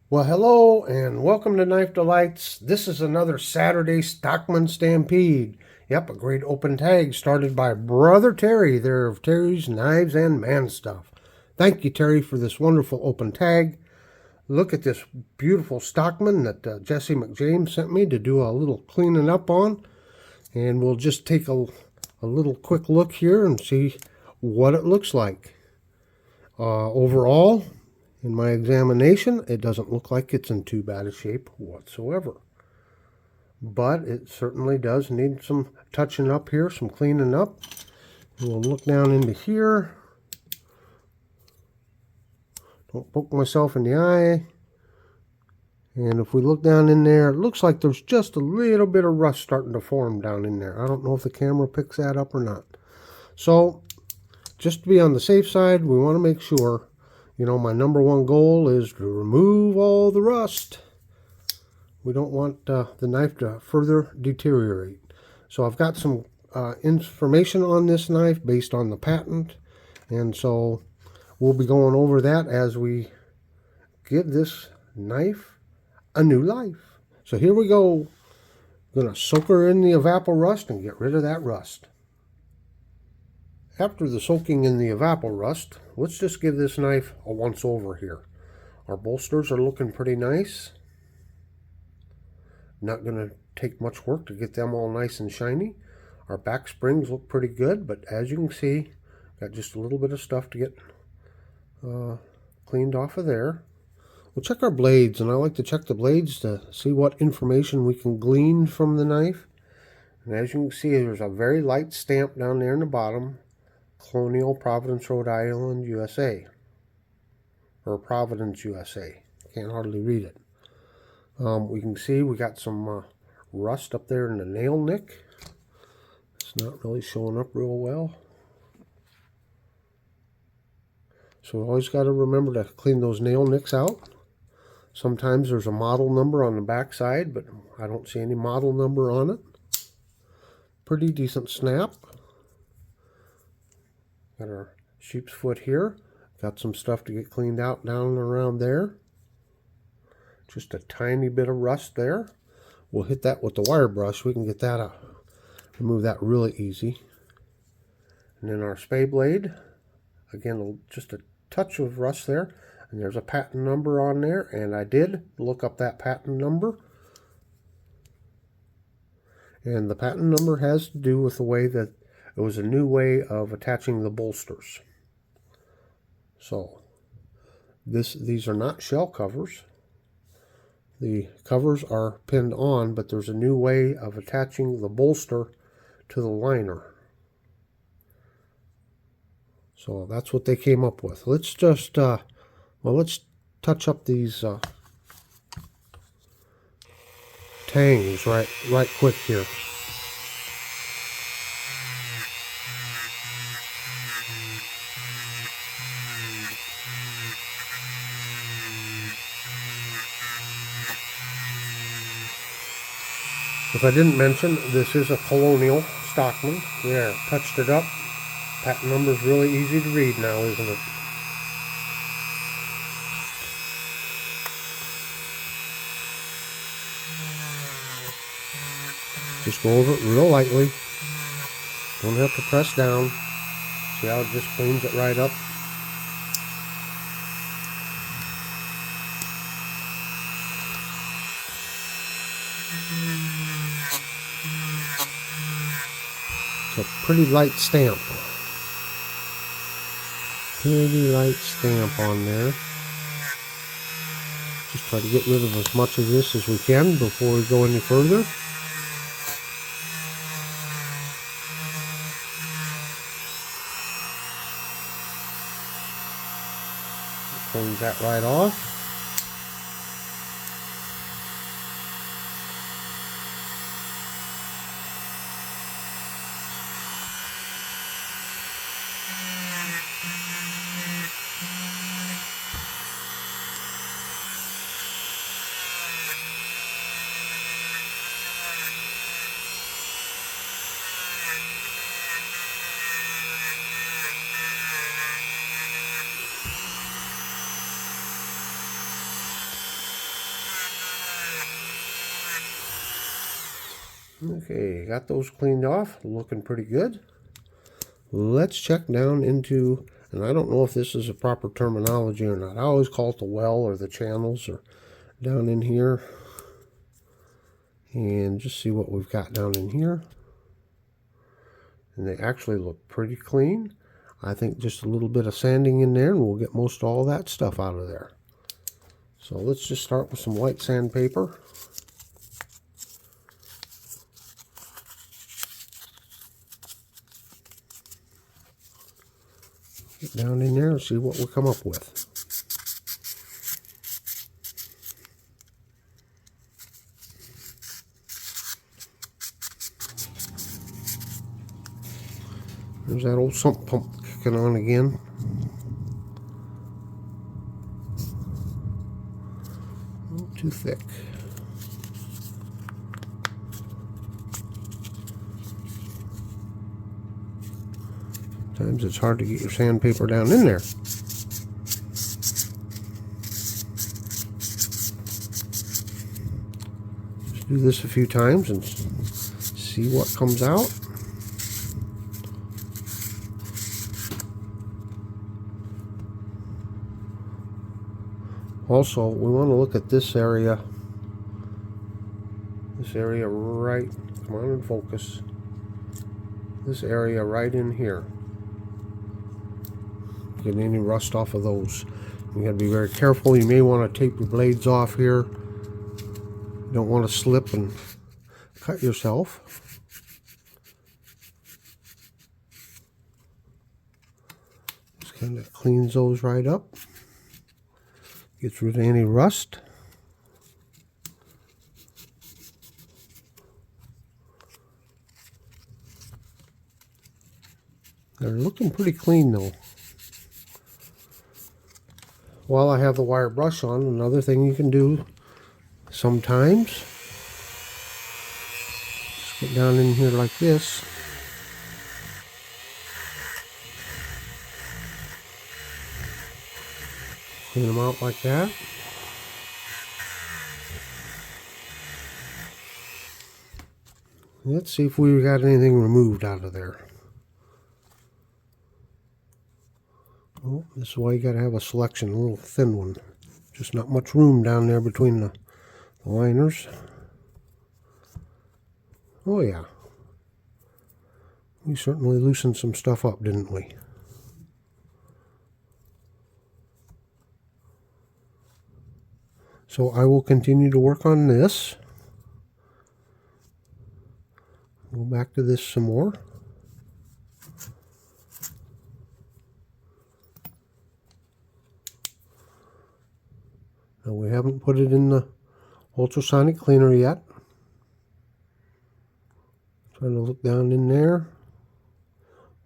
Well, hello and welcome to Knife Delights. This is another Saturday Stockman Stampede. Yep, a great open tag started by Brother Terry there of Terry's Knives and Man Stuff. Thank you, Terry, for this wonderful open tag. Look at this beautiful Stockman that Jesse McJames sent me to do a little cleaning up on. And we'll just take a little quick look here and see what it looks like. Overall, in my examination, it doesn't look like it's in too bad a shape whatsoever. But it certainly does need some touching up here, some cleaning up. And we'll look down into here. Don't poke myself in the eye. And if we look down in there, it looks like there's just a little bit of rust starting to form down in there. I don't know if the camera picks that up or not. So, just to be on the safe side, we want to make sure, my number one goal is to remove all the rust. We don't want the knife to further deteriorate. So I've got some information on this knife based on the patent. And so we'll be going over that as we give this knife a new life. So here we go. I'm going to soak her in the evapor-rust and get rid of that rust. After the soaking in the evapor-rust, let's just give this knife a once-over here. Our bolsters are looking pretty nice. Not going to take much work to get them all nice and shiny. Our back springs look pretty good, but as you can see, got just a little bit of stuff to get cleaned off of there. We'll check our blades, and I like to check the blades to see what information we can glean from the knife. And as you can see, there's a very light stamp down there in the bottom. Colonial, Providence, Rhode Island, USA. Or Providence, USA. Can't hardly read it. We can see we got some rust up there in the nail nick. It's not really showing up real well. So we always got to remember to clean those nail nicks out. Sometimes there's a model number on the back side, but I don't see any model number on it. Pretty decent snap. Got our sheep's foot here. Got some stuff to get cleaned out down around there. Just a tiny bit of rust there. We'll hit that with the wire brush. We can get that out. Remove that really easy. And then our spay blade. Again, just a touch of rust there. And there's a patent number on there. And I did look up that patent number. And the patent number has to do with the way that it was a new way of attaching the bolsters. So, these are not shell covers. The covers are pinned on, but there's a new way of attaching the bolster to the liner. So that's what they came up with. Let's just, let's touch up these tangs right quick here. If I didn't mention, this is a Colonial Stockman. There, touched it up. Patent number's really easy to read now, isn't it? Just go over it real lightly. Don't have to press down. See how it just cleans it right up? It's a pretty light stamp. Pretty light stamp on there. Just try to get rid of as much of this as we can before we go any further. Cleans that right off. Okay, got those cleaned off, looking pretty good. Let's check down into, and I don't know if this is a proper terminology or not. I always call it the well or the channels or down in here. And just see what we've got down in here. And they actually look pretty clean. I think just a little bit of sanding in there and we'll get most all that stuff out of there. So let's just start with some white sandpaper. Get down in there and see what we come up with. There's that old sump pump kicking on again. A little too thick. Sometimes it's hard to get your sandpaper down in there. Just do this a few times and see what comes out. Also, we want to look at this area. This area right, come on and focus. This area right in here. Get any rust off of those. You gotta be very careful. You may want to tape your blades off here. You don't want to slip and cut yourself. Just kind of cleans those right up. Gets rid of any rust. They're looking pretty clean though. While I have the wire brush on, another thing you can do sometimes, just get down in here like this. Clean them out like that. Let's see if we got anything removed out of there. Oh, this is why you got to have a selection, a little thin one. Just not much room down there between the liners. Oh yeah. We certainly loosened some stuff up, didn't we? So I will continue to work on this. Go back to this some more. Now we haven't put it in the ultrasonic cleaner yet. Trying to look down in there.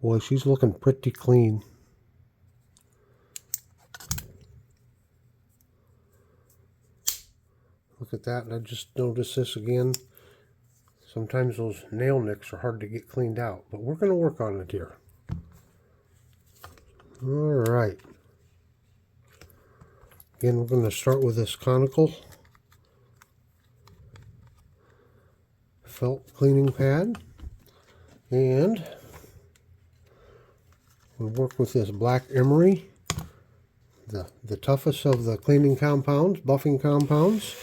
Boy, she's looking pretty clean. Look at that, and I just noticed this again. Sometimes those nail nicks are hard to get cleaned out, but we're going to work on it here. All right. Again, we're going to start with this conical felt cleaning pad, and we'll work with this black emery, the toughest of the cleaning compounds, buffing compounds.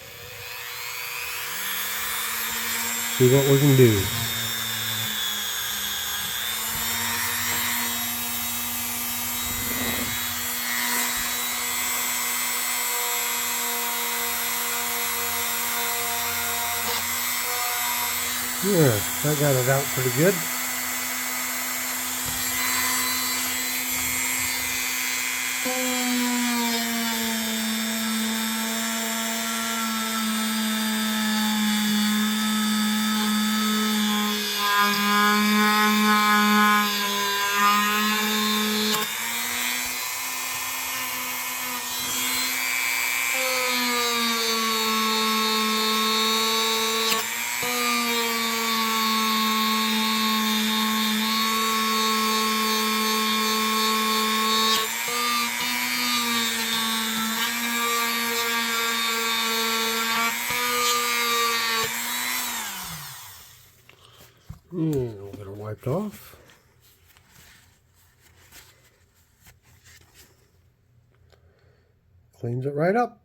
See what we can do. Yeah, I got it out pretty good. wiped off. Cleans it right up.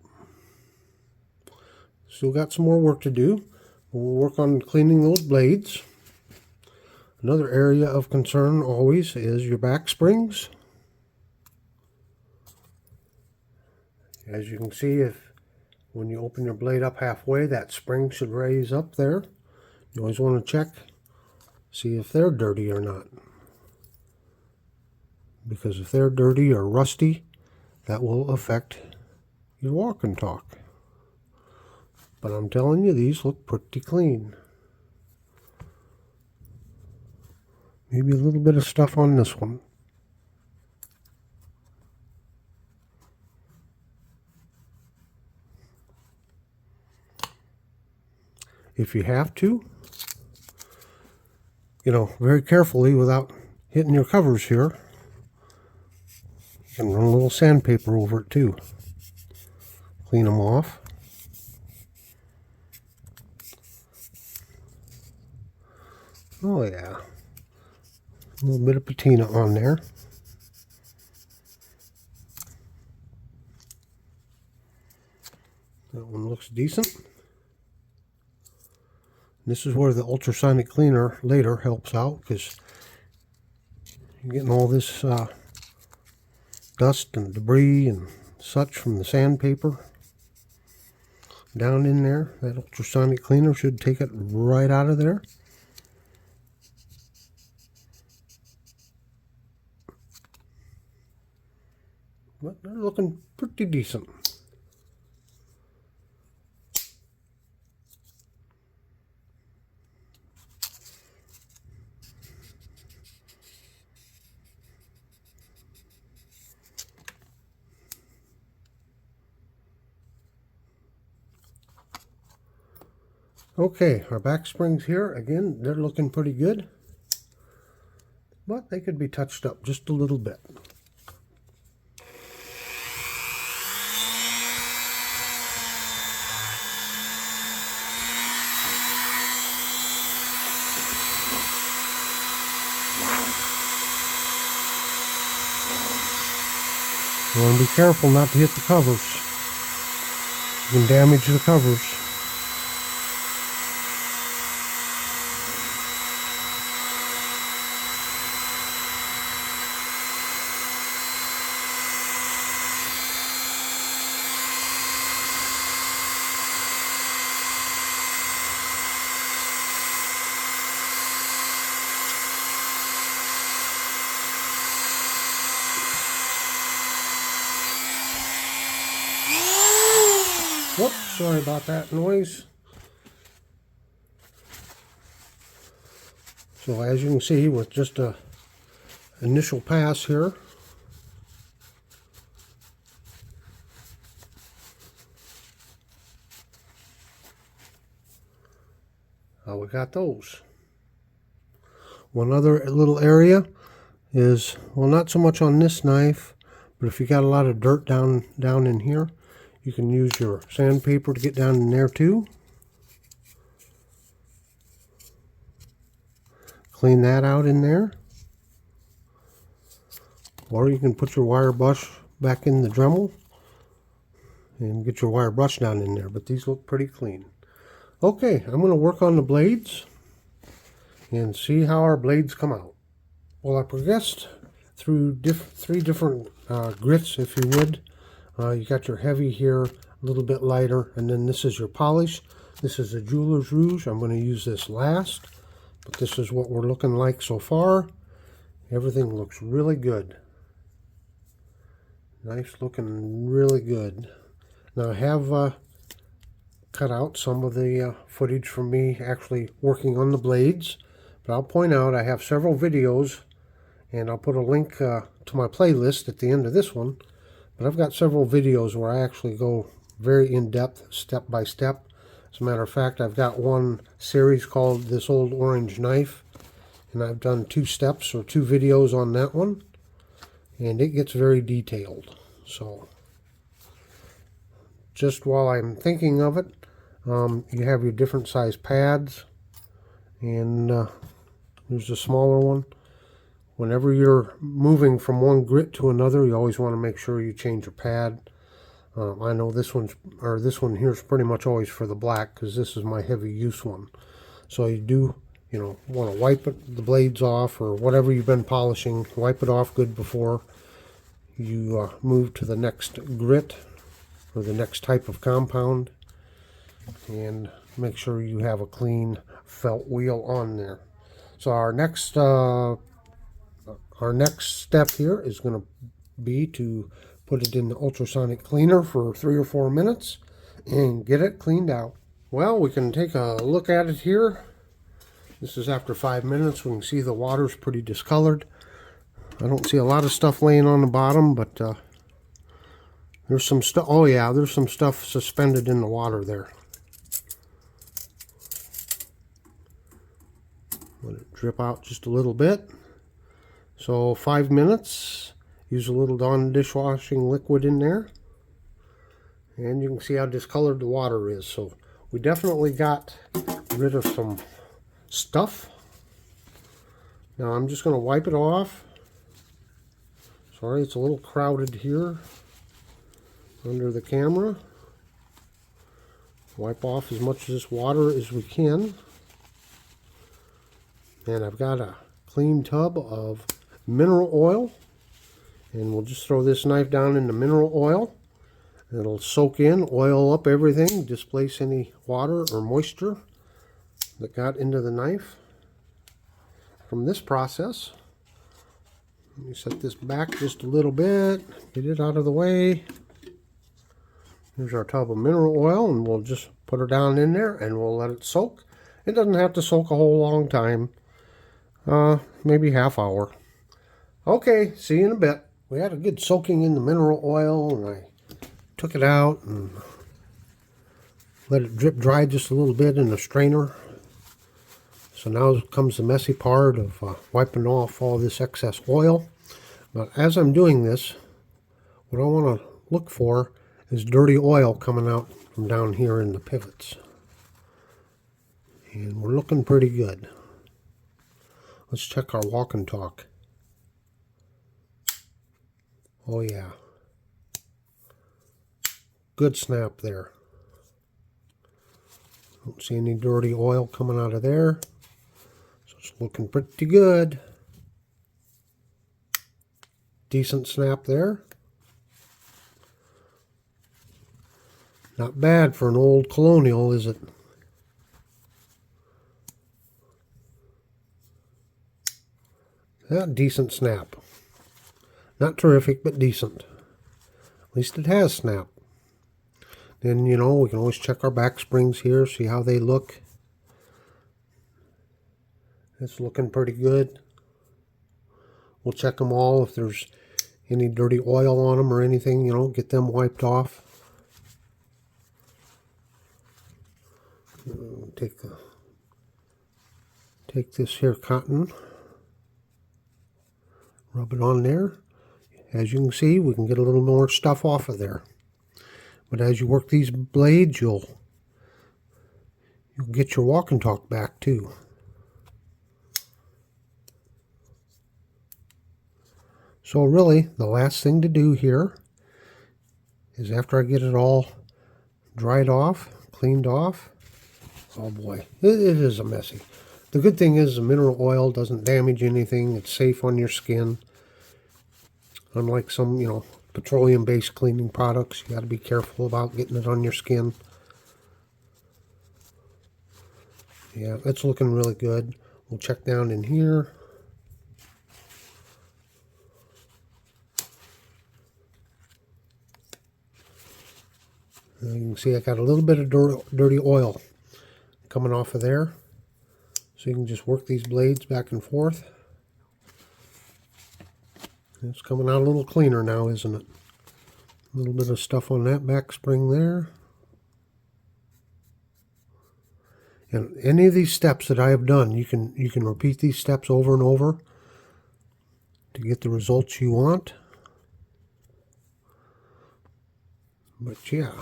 Still got some more work to do. We'll work on cleaning those blades. Another area of concern always is your back springs. As you can see, when you open your blade up halfway, that spring should raise up there. You always want to check, see if they're dirty or not. Because if they're dirty or rusty, that will affect your walk and talk. But I'm telling you, these look pretty clean. Maybe a little bit of stuff on this one. If you have to, very carefully without hitting your covers here, you can run a little sandpaper over it too. Clean them off. Oh yeah, a little bit of patina on there. That one looks decent. This is where the ultrasonic cleaner later helps out, because you're getting all this dust and debris and such from the sandpaper down in there. That ultrasonic cleaner should take it right out of there. But they're looking pretty decent. Okay, our back springs here, again, they're looking pretty good. But they could be touched up just a little bit. You want to be careful not to hit the covers. You can damage the covers. Whoops, sorry about that noise. So as you can see, with just a initial pass here, we got those. One other little area is, well, not so much on this knife, but if you got a lot of dirt down in here, you can use your sandpaper to get down in there too. Clean that out in there. Or you can put your wire brush back in the Dremel and get your wire brush down in there. But these look pretty clean. Okay, I'm going to work on the blades and see how our blades come out. Well, I progressed through three different grits, if you would. You got your heavy here, a little bit lighter, and then this is your polish. This is a Jeweler's Rouge. I'm going to use this last, but this is what we're looking like so far. Everything looks really good. Nice looking, really good. Now I have cut out some of the footage from me actually working on the blades, but I'll point out I have several videos, and I'll put a link to my playlist at the end of this one. But I've got several videos where I actually go very in-depth, step by step. As a matter of fact, I've got one series called This Old Orange Knife, and I've done 2 steps or 2 videos on that one, and it gets very detailed. So just while I'm thinking of it, you have your different size pads, and Here's the smaller one. Whenever you're moving from one grit to another, you always want to make sure you change your pad. I know this one here is pretty much always for the black because this is my heavy use one. So you do, want to wipe the blades off or whatever you've been polishing. Wipe it off good before you move to the next grit or the next type of compound, and make sure you have a clean felt wheel on there. So our next step here is going to be to put it in the ultrasonic cleaner for 3 or 4 minutes and get it cleaned out. Well, we can take a look at it here. This is after 5 minutes. We can see the water's pretty discolored. I don't see a lot of stuff laying on the bottom, but there's some stuff. Oh yeah, there's some stuff suspended in the water there. Let it drip out just a little bit. So 5 minutes. Use a little Dawn dishwashing liquid in there, and you can see how discolored the water is. So we definitely got rid of some stuff. Now I'm just going to wipe it off. Sorry, it's a little crowded here under the camera. Wipe off as much of this water as we can. And I've got a clean tub of mineral oil. And we'll just throw this knife down in the mineral oil. It'll soak in, oil up everything, displace any water or moisture that got into the knife from this process. Let me set this back just a little bit, get it out of the way. Here's our tub of mineral oil, and we'll just put her down in there and we'll let it soak. It doesn't have to soak a whole long time, maybe half hour. Okay, see you in a bit. We had a good soaking in the mineral oil, and I took it out and let it drip dry just a little bit in a strainer. So now comes the messy part of wiping off all this excess oil. But as I'm doing this, what I want to look for is dirty oil coming out from down here in the pivots. And we're looking pretty good. Let's check our walk and talk. Oh yeah. Good snap there. Don't see any dirty oil coming out of there. So it's looking pretty good. Decent snap there. Not bad for an old Colonial, is it? Yeah, decent snap. Not terrific, but decent. At least it has snap. Then, we can always check our back springs here, see how they look. It's looking pretty good. We'll check them all. If there's any dirty oil on them or anything, get them wiped off. Take this here cotton, rub it on there. As you can see, we can get a little more stuff off of there. But as you work these blades, you'll get your walk and talk back too. So really, the last thing to do here is, after I get it all dried off, cleaned off, oh boy, it is a messy. The good thing is the mineral oil doesn't damage anything. It's safe on your skin. Unlike some, petroleum-based cleaning products, you got to be careful about getting it on your skin. Yeah, it's looking really good. We'll check down in here. And you can see I got a little bit of dirty oil coming off of there. So you can just work these blades back and forth. It's coming out a little cleaner now, isn't it? A little bit of stuff on that back spring there. And any of these steps that I have done, you can repeat these steps over and over to get the results you want. But yeah.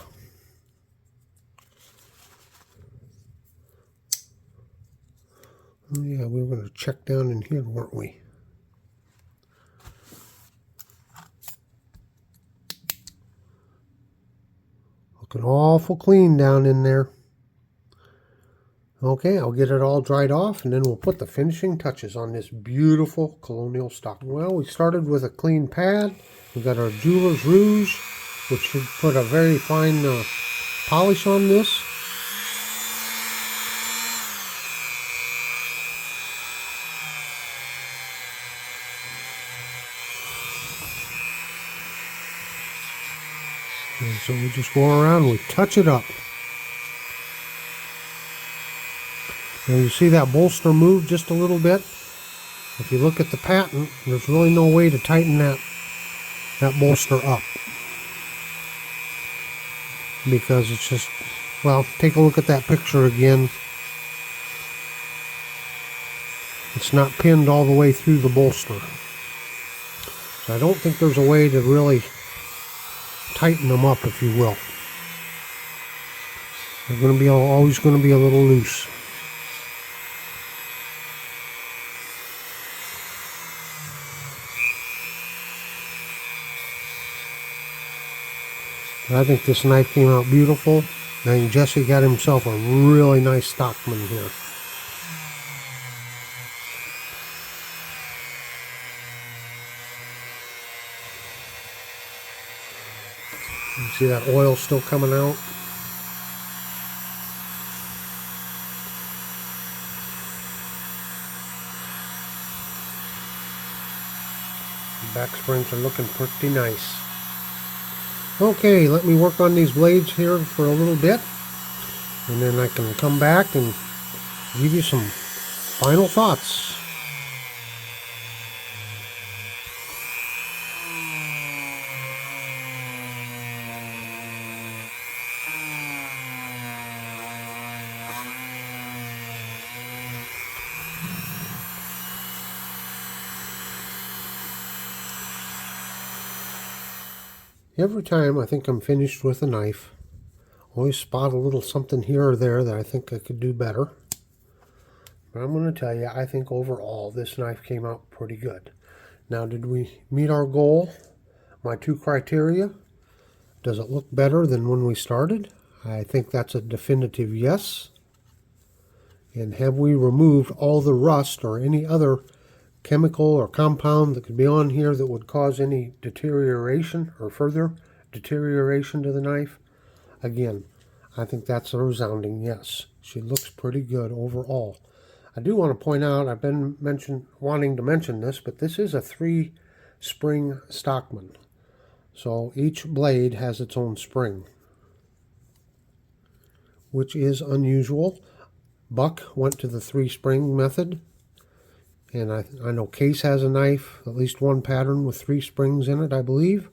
Yeah, we were going to check down in here, weren't we? Looking awful clean down in there. Okay, I'll get it all dried off, and then we'll put the finishing touches on this beautiful Colonial stock. Well, we started with a clean pad. We got our jeweler's rouge, which should put a very fine polish on this. And so we just go around and we touch it up. Now you see that bolster move just a little bit. If you look at the patent, there's really no way to tighten that bolster up. Because it's just, well, take a look at that picture again. It's not pinned all the way through the bolster. So I don't think there's a way to really tighten them up, if you will. They're going to be always going to be a little loose. I think this knife came out beautiful. I think Jesse got himself a really nice Stockman here. You see that oil still coming out? The back springs are looking pretty nice. Okay, let me work on these blades here for a little bit, and then I can come back and give you some final thoughts. Every time I think I'm finished with a knife, I always spot a little something here or there that I think I could do better. But I'm going to tell you, I think overall this knife came out pretty good. Now, did we meet our goal? My two criteria? Does it look better than when we started? I think that's a definitive yes. And have we removed all the rust or any other chemical or compound that could be on here that would cause any deterioration or further deterioration to the knife? Again, I think that's a resounding yes. She looks pretty good overall. I do want to point out, I've been wanting to mention this, but this is a 3-spring Stockman. So each blade has its own spring, which is unusual. Buck went to the 3-spring method. And I know Case has a knife, at least one pattern with 3 springs in it, I believe.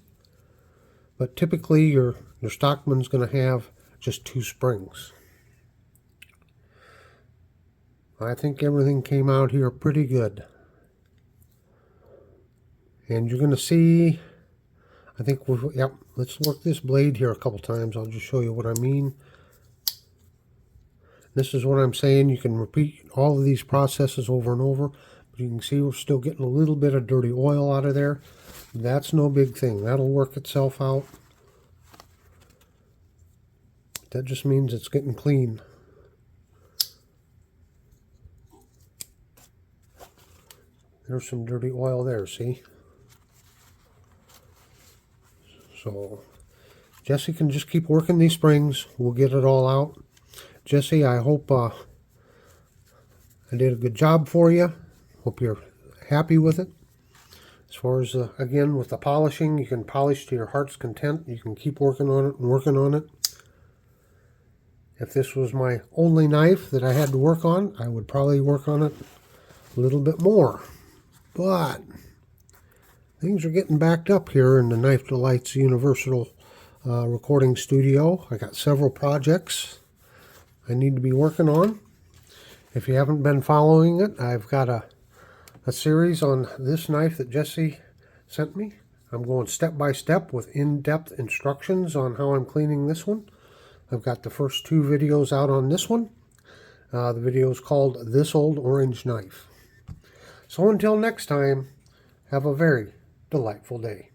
But typically your Stockman's going to have just 2 springs. I think everything came out here pretty good. And you're going to see, I think, yep, let's work this blade here a couple times. I'll just show you what I mean. This is what I'm saying. You can repeat all of these processes over and over. You can see we're still getting a little bit of dirty oil out of there. That's no big thing. That'll work itself out. That just means it's getting clean. There's some dirty oil there, see? So Jesse can just keep working these springs. We'll get it all out. Jesse, I hope I did a good job for you. Hope you're happy with it. As far as, again, with the polishing, you can polish to your heart's content. You can keep working on it and working on it. If this was my only knife that I had to work on, I would probably work on it a little bit more. But things are getting backed up here in the Knife Delights Universal recording studio. I got several projects I need to be working on. If you haven't been following it, I've got a series on this knife that Jesse sent me. I'm going step by step with in-depth instructions on how I'm cleaning this one. I've got the first 2 videos out on this one, The video is called This Old Orange Knife. So until next time, have a very delightful day.